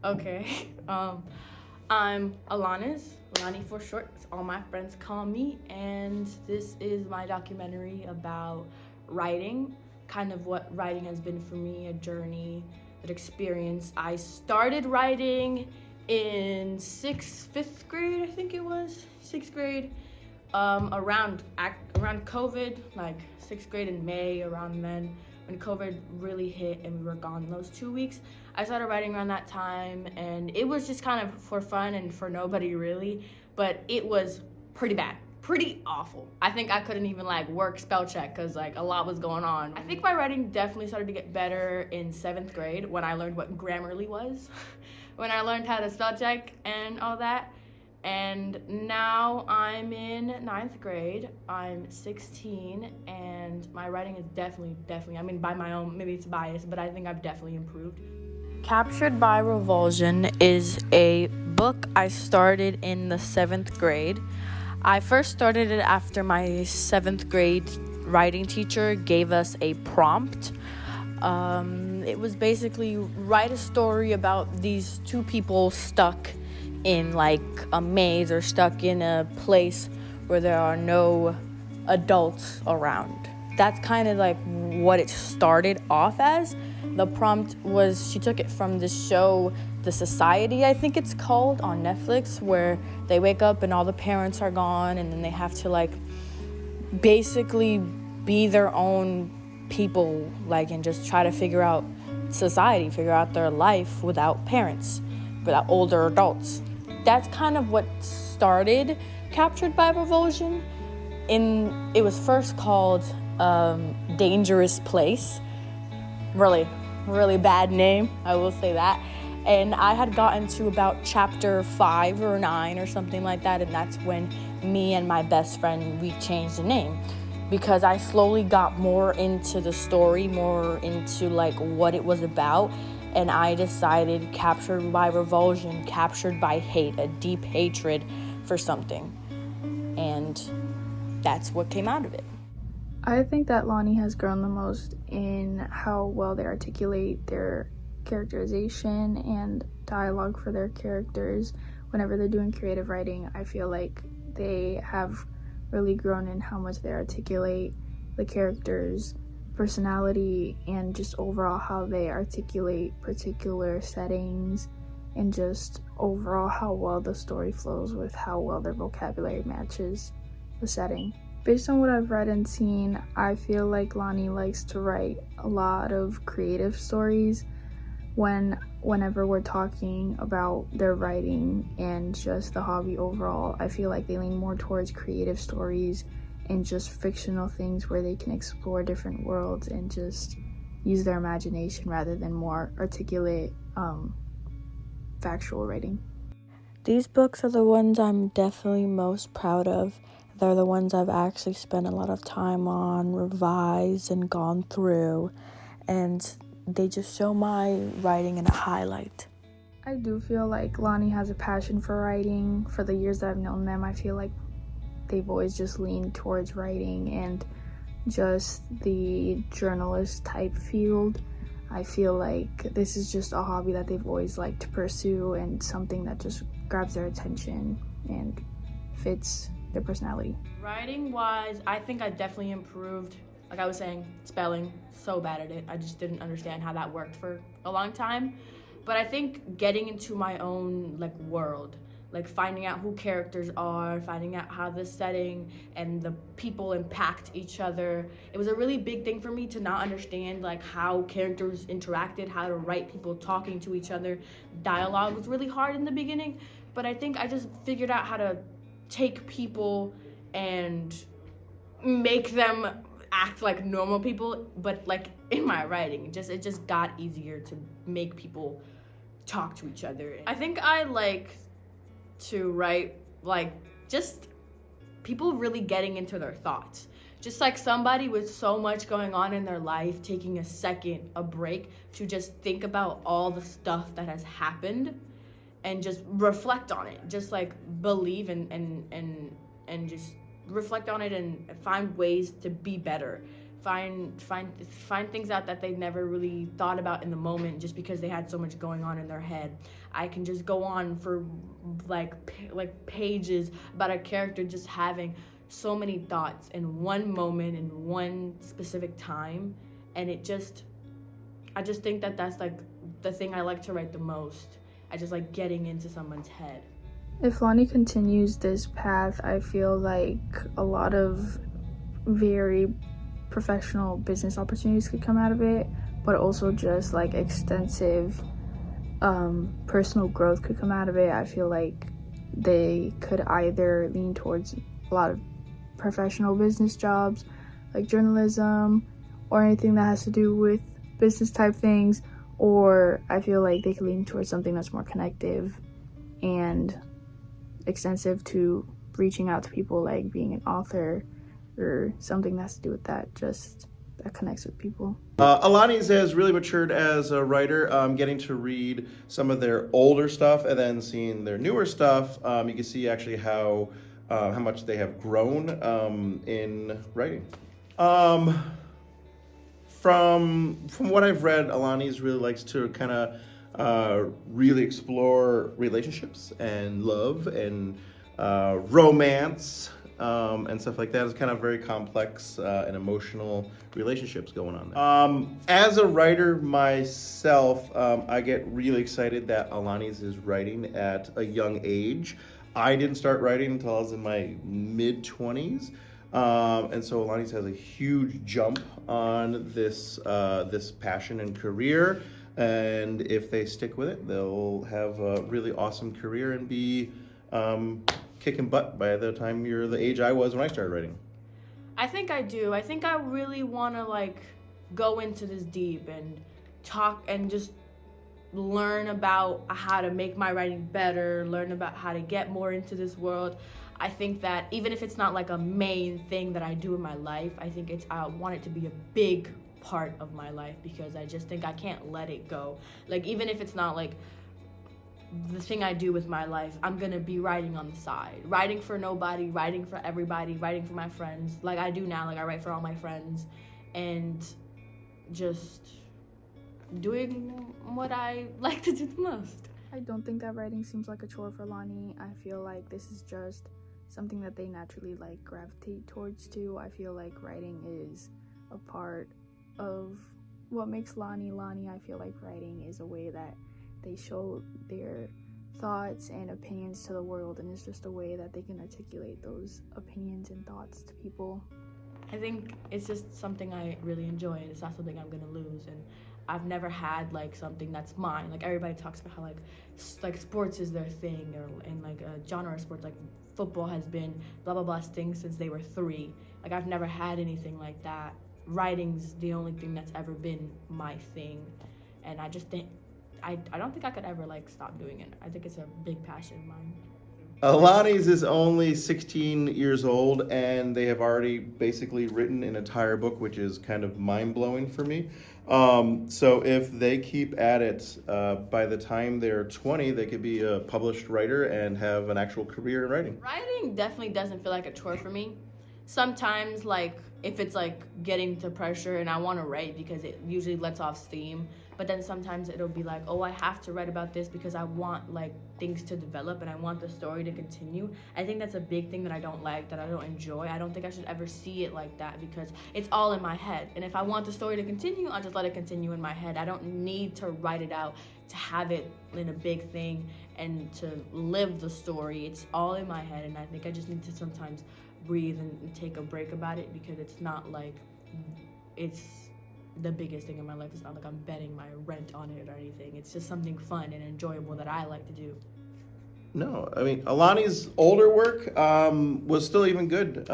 Okay. I'm Alani for short. It's all my friends call me, and this is my documentary about writing, kind of what writing has been for me, a journey, an experience. I started writing in fifth grade, I think it was, sixth grade, around COVID, like sixth grade in May, around then, when COVID really hit and we were gone those 2 weeks. I started writing around that time, and it was just kind of for fun and for nobody really, but it was pretty bad, pretty awful. I think I couldn't even work spell check because a lot was going on. I think my writing definitely started to get better in 7th grade when I learned what Grammarly was, when I learned how to spell check and all that. And now I'm in 9th grade. I'm 16, and my writing is definitely, I mean, by my own, maybe it's biased, but I think I've definitely improved. Captured by Revulsion is a book I started in the 7th grade. I first started it after my 7th grade writing teacher gave us a prompt. It was basically write a story about these two people stuck in a maze or stuck in a place where there are no adults around. That's kind of what it started off as. The prompt was, she took it from this show, The Society, I think it's called, on Netflix, where they wake up and all the parents are gone, and then they have to basically be their own people, and just try to figure out society, figure out their life without parents, without older adults. That's kind of what started Captured by Revulsion. It was first called Dangerous Place. Really bad name, I will say that. And I had gotten to about chapter 5 or 9 or something like that, and that's when me and my best friend, we changed the name. Because I slowly got more into the story, more into what it was about, and I decided Captured by Revulsion, captured by hate, a deep hatred for something. And that's what came out of it. I think that Lonnie has grown the most in how well they articulate their characterization and dialogue for their characters. Whenever they're doing creative writing, I feel like they have really grown in how much they articulate the characters' personality and just overall how they articulate particular settings, and just overall how well the story flows with how well their vocabulary matches the setting. Based on what I've read and seen, I feel like Lonnie likes to write a lot of creative stories. Whenever we're talking about their writing and just the hobby overall, I feel like they lean more towards creative stories and just fictional things where they can explore different worlds and just use their imagination rather than more articulate, factual writing. These books are the ones I'm definitely most proud of. They're the ones I've actually spent a lot of time on, revised, and gone through, and they just show my writing in a highlight. I do feel like Lonnie has a passion for writing. For the years that I've known them, I feel like they've always just leaned towards writing and just the journalist type field. I feel like this is just a hobby that they've always liked to pursue and something that just grabs their attention and fits their personality. Writing wise, I think I definitely improved. Like I was saying, spelling, so bad at it. I just didn't understand how that worked for a long time. But I think getting into my own world, finding out who characters are, finding out how the setting and the people impact each other. It was a really big thing for me to not understand how characters interacted, how to write people talking to each other. Dialogue was really hard in the beginning, but I think I just figured out how to take people and make them act like normal people, but in my writing, it just got easier to make people talk to each other. I think I like to write just people really getting into their thoughts. Just somebody with so much going on in their life, taking a break to just think about all the stuff that has happened and just reflect on it. Just believe and just reflect on it and find ways to be better, find things out that they never really thought about in the moment, just because they had so much going on in their head. I can just go on for like pages about a character just having so many thoughts in one moment, in one specific time, and I just think that that's like the thing I like to write the most. I just like getting into someone's head. If Lonnie continues this path, I feel like a lot of very professional business opportunities could come out of it, but also just like extensive personal growth could come out of it. I feel like they could either lean towards a lot of professional business jobs like journalism or anything that has to do with business type things, or I feel like they could lean towards something that's more connective and extensive to reaching out to people, like being an author or something that has to do with that, just that connects with people. Alaniz has really matured as a writer, getting to read some of their older stuff and then seeing their newer stuff. You can see actually how much they have grown in writing. From what I've read, Alaniz really likes to kind of really explore relationships and love and romance and stuff like that. It's kind of very complex and emotional relationships going on there. As a writer myself, I get really excited that Alaniz is writing at a young age. I didn't start writing until I was in my mid-20s. And so Alaniz has a huge jump on this passion and career, and if they stick with it, they'll have a really awesome career and be kicking butt by the time you're the age I was when I started writing. I think I do. I think I really want to like go into this deep and talk and just learn about how to make my writing better, learn about how to get more into this world. I think that even if it's not like a main thing that I do in my life, I want it to be a big part of my life, because I just think I can't let it go. Like, even if it's not like the thing I do with my life, I'm gonna be writing on the side, writing for nobody, writing for everybody, writing for my friends, like I do now. Like, I write for all my friends, and just doing what I like to do the most. I don't think that writing seems like a chore for Lonnie. I feel like this is just something that they naturally like gravitate towards too. I feel like writing is a part of what makes Lonnie Lonnie. I feel like writing is a way that they show their thoughts and opinions to the world, and it's just a way that they can articulate those opinions and thoughts to people. I think it's just something I really enjoy, and it's not something I'm gonna lose. And I've never had like something that's mine. Like, everybody talks about how like sports is their thing, or in like a genre of sports, like football has been blah blah blah thing since they were 3. Like, I've never had anything like that. Writing's the only thing that's ever been my thing, and I just think I don't think I could ever like stop doing it. I think it's a big passion of mine. Alaniz is only 16 years old, and they have already basically written an entire book, which is kind of mind-blowing for me. So if they keep at it, by the time they're 20, they could be a published writer and have an actual career in writing. Writing definitely doesn't feel like a chore for me. Sometimes, like, if it's like getting to pressure and I want to write because it usually lets off steam, but then sometimes it'll be like, oh, I have to write about this because I want like things to develop and I want the story to continue. I think that's a big thing that I don't like, that I don't enjoy. I don't think I should ever see it like that, because it's all in my head, and if I want the story to continue, I'll just let it continue in my head. I don't need to write it out to have it in a big thing and to live the story. It's all in my head, and I think I just need to sometimes breathe and take a break about it, because it's not like it's the biggest thing in my life. It's not like I'm betting my rent on it or anything. It's just something fun and enjoyable that I like to do. No, I mean, Alani's older work was still even good.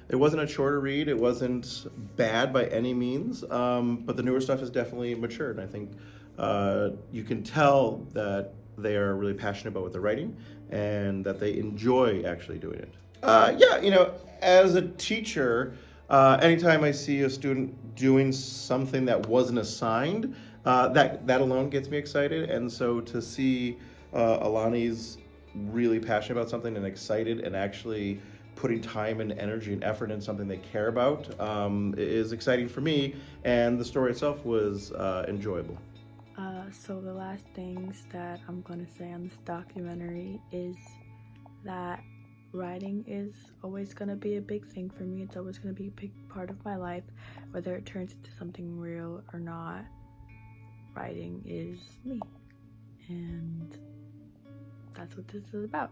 It wasn't a chore to read. It wasn't bad by any means, but the newer stuff has definitely matured. I think you can tell that they are really passionate about what they're writing and that they enjoy actually doing it. Yeah, as a teacher, anytime I see a student doing something that wasn't assigned, that alone gets me excited. And so to see Alani's really passionate about something and excited and actually putting time and energy and effort in something they care about is exciting for me, and the story itself was enjoyable. So the last things that I'm going to say on this documentary is that writing is always going to be a big thing for me. It's always going to be a big part of my life, whether it turns into something real or not. Writing is me, and that's what this is about.